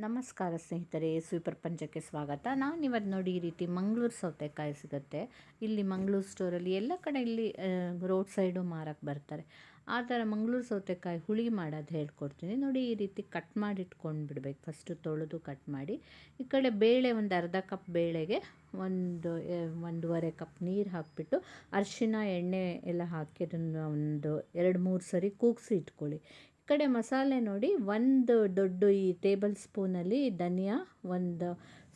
ನಮಸ್ಕಾರ ಸ್ನೇಹಿತರೆ, ಪ್ರಪಂಚಕ್ಕೆ ಸ್ವಾಗತ. ನಾನಿವತ್ತು ನೋಡಿ ಈ ರೀತಿ ಮಂಗಳೂರು ಸೌತೆಕಾಯಿ ಸಿಗುತ್ತೆ. ಇಲ್ಲಿ ಮಂಗಳೂರು ಸ್ಟೋರಲ್ಲಿ ಎಲ್ಲ ಕಡೆ ಇಲ್ಲಿ ರೋಡ್ ಸೈಡು ಮಾರಕ್ಕೆ ಬರ್ತಾರೆ. ಆ ಥರ ಮಂಗಳೂರು ಸೌತೆಕಾಯಿ ಹುಳಿ ಮಾಡೋದು ಹೇಳ್ಕೊಡ್ತೀನಿ ನೋಡಿ. ಈ ರೀತಿ ಕಟ್ ಮಾಡಿ ಇಟ್ಕೊಂಡು ಬಿಡಬೇಕು. ಫಸ್ಟು ತೊಳೆದು ಕಟ್ ಮಾಡಿ, ಈ ಕಡೆ ಬೇಳೆ ಒಂದು ಅರ್ಧ ಕಪ್ ಬೇಳೆಗೆ ಒಂದೂವರೆ ಕಪ್ ನೀರು ಹಾಕಿಬಿಟ್ಟು ಅರಿಶಿನ ಎಣ್ಣೆ ಎಲ್ಲ ಹಾಕಿ ಅದನ್ನು ಒಂದು 2-3 ಸರಿ ಕೂಗಿಸಿ ಇಟ್ಕೊಳ್ಳಿ. ಈ ಕಡೆ ಮಸಾಲೆ ನೋಡಿ, ಒಂದು ದೊಡ್ಡ ಈ ಟೇಬಲ್ ಸ್ಪೂನಲ್ಲಿ ಧನಿಯಾ, ಒಂದು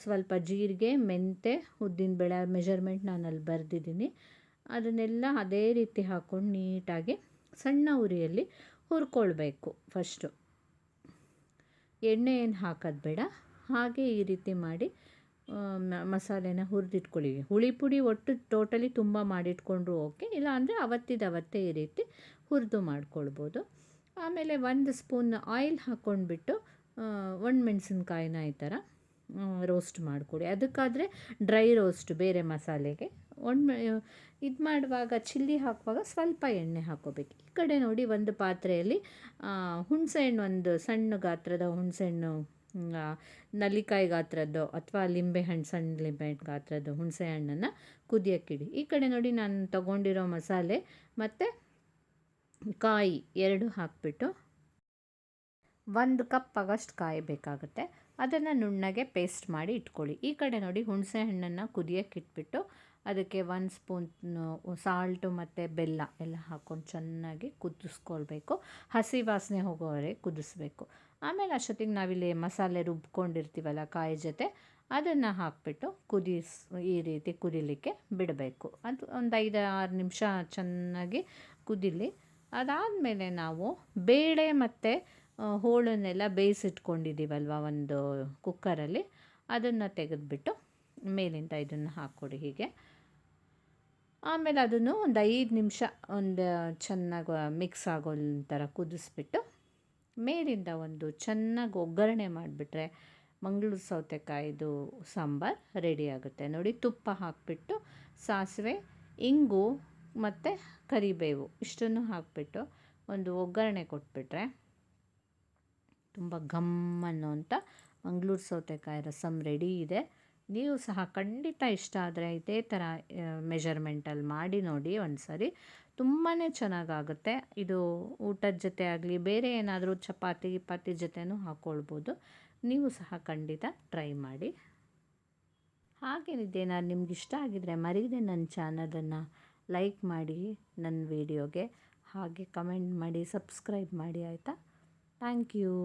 ಸ್ವಲ್ಪ ಜೀರಿಗೆ, ಮೆಂತೆ, ಉದ್ದಿನಬೇಳೆ ಮೆಜರ್ಮೆಂಟ್ ನಾನು ಅಲ್ಲಿ ಬರೆದಿದ್ದೀನಿ. ಅದನ್ನೆಲ್ಲ ಅದೇ ರೀತಿ ಹಾಕ್ಕೊಂಡು ನೀಟಾಗಿ ಸಣ್ಣ ಉರಿಯಲ್ಲಿ ಹುರ್ಕೊಳ್ಬೇಕು. ಫಸ್ಟು ಎಣ್ಣೆ ಏನು ಹಾಕೋದು ಬೇಡ. ಹಾಗೆ ಈ ರೀತಿ ಮಾಡಿ ಮಸಾಲೆನ ಹುರಿದಿಟ್ಕೊಳ್ಳಿ. ಹುಳಿ ಪುಡಿ ಒಟ್ಟು ಟೋಟಲಿ ತುಂಬ ಮಾಡಿಟ್ಕೊಂಡ್ರು ಓಕೆ, ಇಲ್ಲ ಅಂದರೆ ಅವತ್ತೇ ಈ ರೀತಿ ಹುರಿದು ಮಾಡ್ಕೊಳ್ಬೋದು. ಆಮೇಲೆ 1 ಸ್ಪೂನ್ ಆಯಿಲ್ ಹಾಕ್ಕೊಂಡ್ಬಿಟ್ಟು ಒಣಮೆಣ್ಸಿನ್ಕಾಯಿನ ಈ ಥರ ರೋಸ್ಟ್ ಮಾಡಿಕೊಡಿ. ಅದಕ್ಕಾದರೆ ಡ್ರೈ ರೋಸ್ಟ್ ಬೇರೆ ಮಸಾಲೆಗೆ. ಇದು ಮಾಡುವಾಗ ಚಿಲ್ಲಿ ಹಾಕುವಾಗ ಸ್ವಲ್ಪ ಎಣ್ಣೆ ಹಾಕ್ಕೋಬೇಕು. ಈ ಕಡೆ ನೋಡಿ, ಒಂದು ಪಾತ್ರೆಯಲ್ಲಿ ಹುಣಸೆಹಣ್ಣು, ಒಂದು ಸಣ್ಣ ಗಾತ್ರದ ಹುಣಸೆಹಣ್ಣು, ನಲ್ಲಿಕಾಯಿ ಗಾತ್ರದ್ದು ಅಥವಾ ಲಿಂಬೆಹಣ್ಣು, ಸಣ್ಣ ಲಿಂಬೆಹಣ್ಣು ಗಾತ್ರದ್ದು ಹುಣಸೆಹಣ್ಣನ್ನು ಕುದಿಯೋಕ್ಕಿಡಿ. ಈ ಕಡೆ ನೋಡಿ, ನಾನು ತೊಗೊಂಡಿರೋ ಮಸಾಲೆ ಮತ್ತು ಕಾಯಿ 2 ಹಾಕಿಬಿಟ್ಟು 1 ಕಪ್ ಆಗಷ್ಟು ಕಾಯಿ ಬೇಕಾಗುತ್ತೆ. ಅದನ್ನು ನುಣ್ಣಗೆ ಪೇಸ್ಟ್ ಮಾಡಿ ಇಟ್ಕೊಳ್ಳಿ. ಈ ಕಡೆ ನೋಡಿ, ಹುಣಸೆ ಹಣ್ಣನ್ನು ಕುದಿಯೋಕ್ಕೆ ಇಟ್ಬಿಟ್ಟು ಅದಕ್ಕೆ 1 ಸ್ಪೂನ್ ಸಾಲ್ಟು ಮತ್ತು ಬೆಲ್ಲ ಎಲ್ಲ ಹಾಕ್ಕೊಂಡು ಚೆನ್ನಾಗಿ ಕುದಿಸ್ಕೊಳ್ಬೇಕು. ಹಸಿ ವಾಸನೆ ಹೋಗೋವರೆಗೆ ಕುದಿಸ್ಬೇಕು. ಆಮೇಲೆ ಅಷ್ಟೊತ್ತಿಗೆ ನಾವಿಲ್ಲಿ ಮಸಾಲೆ ರುಬ್ಕೊಂಡಿರ್ತೀವಲ್ಲ ಕಾಯಿ ಜೊತೆ, ಅದನ್ನು ಹಾಕಿಬಿಟ್ಟು ಈ ರೀತಿ ಕುದಿಲಿಕ್ಕೆ ಬಿಡಬೇಕು. ಅದು ಒಂದು 5-6 ನಿಮಿಷ ಚೆನ್ನಾಗಿ ಕುದಿಲಿ. ಅದಾದಮೇಲೆ ನಾವು ಬೇಳೆ ಮತ್ತು ಹೋಳನ್ನೆಲ್ಲ ಬೇಯಿಸಿಟ್ಕೊಂಡಿದ್ದೀವಲ್ವ ಒಂದು ಕುಕ್ಕರಲ್ಲಿ, ಅದನ್ನು ತೆಗೆದುಬಿಟ್ಟು ಮೇಲಿಂದ ಇದನ್ನು ಹಾಕ್ಕೊಡಿ ಹೀಗೆ. ಆಮೇಲೆ ಅದನ್ನು ಒಂದು 5 ನಿಮಿಷ ಚೆನ್ನಾಗಿ ಮಿಕ್ಸ್ ಆಗೋ ಥರ ಕುದಿಸ್ಬಿಟ್ಟು ಮೇಲಿಂದ ಒಂದು ಚೆನ್ನಾಗಿ ಒಗ್ಗರಣೆ ಮಾಡಿಬಿಟ್ರೆ ಮಂಗಳೂರು ಸೌತೆಕಾಯಿದು ಸಾಂಬಾರು ರೆಡಿ ಆಗುತ್ತೆ ನೋಡಿ. ತುಪ್ಪ ಹಾಕಿಬಿಟ್ಟು ಸಾಸಿವೆ, ಇಂಗು ಮತ್ತು ಕರಿಬೇವು ಇಷ್ಟನ್ನು ಹಾಕಿಬಿಟ್ಟು ಒಂದು ಒಗ್ಗರಣೆ ಕೊಟ್ಬಿಟ್ರೆ ತುಂಬ ಘಮ್ ಅನ್ನೋಂಥ ಮಂಗಳೂರು ಸೌತೆಕಾಯಿ ರಸಮ್ ರೆಡಿ ಇದೆ. ನೀವು ಸಹ ಖಂಡಿತ ಇಷ್ಟ ಆದರೆ ಇದೇ ಥರ ಮೆಜರ್ಮೆಂಟಲ್ಲಿ ಮಾಡಿ ನೋಡಿ ಒಂದು ಸರಿ. ತುಂಬಾ ಚೆನ್ನಾಗಾಗುತ್ತೆ ಇದು. ಊಟದ ಜೊತೆ ಆಗಲಿ, ಬೇರೆ ಏನಾದರೂ ಚಪಾತಿ ಜೊತೆನೂ ಹಾಕ್ಕೊಳ್ಬೋದು. ನೀವು ಸಹ ಖಂಡಿತ ಟ್ರೈ ಮಾಡಿ. ಹಾಗೇನಿದ್ದೇನಾದ್ರು ನಿಮ್ಗೆ ಇಷ್ಟ ಆಗಿದರೆ ಮರೀದೆ ನನ್ನ ಚಾನಲನ್ನು ಲೈಕ್ ಮಾಡಿ, ನನ್ನ ವಿಡಿಯೋಗೆ ಹಾಗೆ ಕಮೆಂಟ್ ಮಾಡಿ, ಸಬ್ಸ್ಕ್ರೈಬ್ ಮಾಡಿ ಆಯಿತಾ. Thank you.